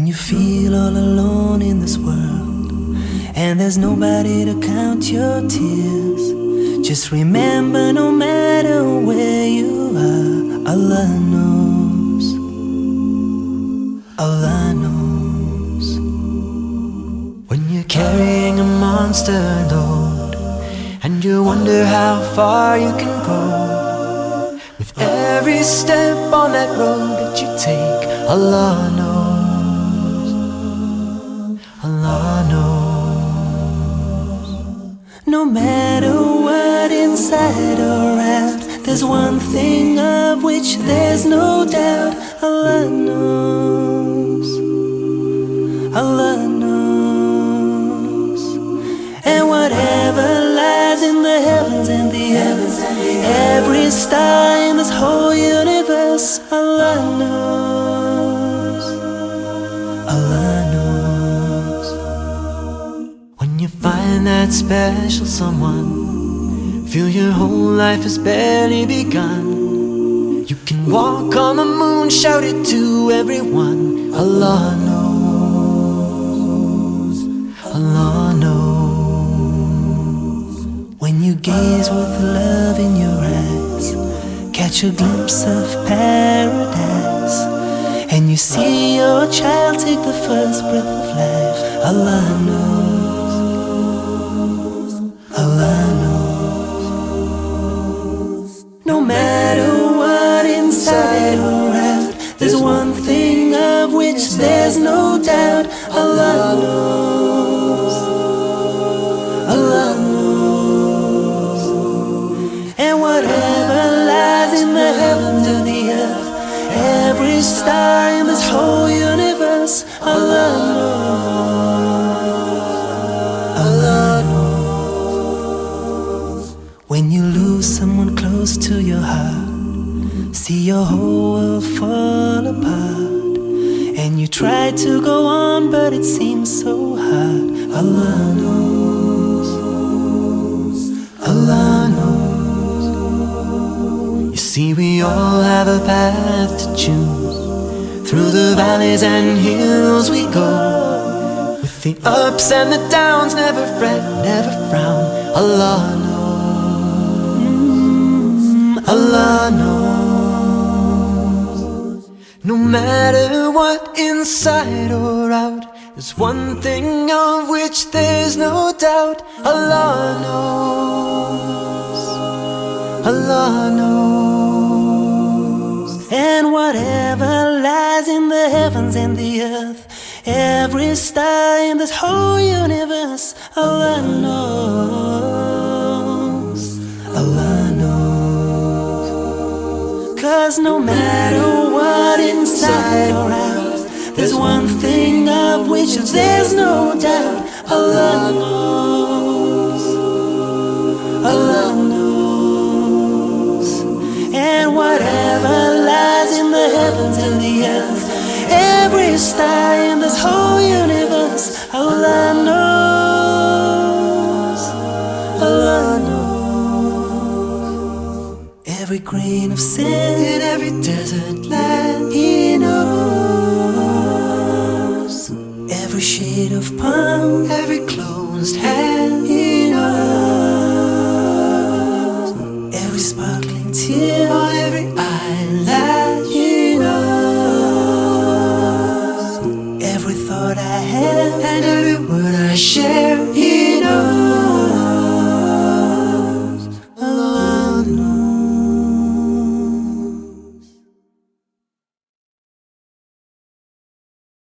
When you feel all alone in this world and there's nobody to count your tears, just remember, no matter where you are, Allah knows. Allah knows. When you're carrying a monster load and you wonder how far you can go, with every step on that road that you take, Allah knows. Allah knows. No matter what, inside or out, there's one thing of which there's no doubt. Allah knows. Allah knows. And whatever lies in the heavens and the earth, every star in this whole universe, Allah knows. Allah knows. When you find that special someone, feel your whole life has barely begun, you can walk on the moon, shout it to everyone. Allah knows. Allah knows. When you gaze with love in your eyes, catch a glimpse of paradise, and you see your child take the first breath of life, Allah knows. Allah knows. No matter what, inside or out, there's one thing of which there's no doubt. Allah knows. Allah knows. And whatever lies in the heavens and the earth, every star in this whole universe, Allah knows. Allah knows. When you lose someone close to your heart, see your whole world fall apart, and you try to go on but it seems so hard. Allah knows. Allah knows. You see, we all have a path to choose. Through the valleys and hills we go, with the ups and the downs, never fret, never frown. Allah knows. Allah knows. No matter what, inside or out, there's one thing of which there's no doubt. Allah knows. Allah knows. And whatever lies in the heavens and the earth, every star in this whole universe, Allah knows. Allah knows. 'Cause no matter what, inside or out, there's one thing of which there's no doubt. Allah knows. Allah knows. And whatever lies in the heavens and the earth, every star in this whole universe, Allah knows. Allah knows. Every grain of sand in every desert land, He knows. Every shade of palm, every closed hand, He knows. Every sparkling tear on every eyelash, He knows. Every thought I have and every word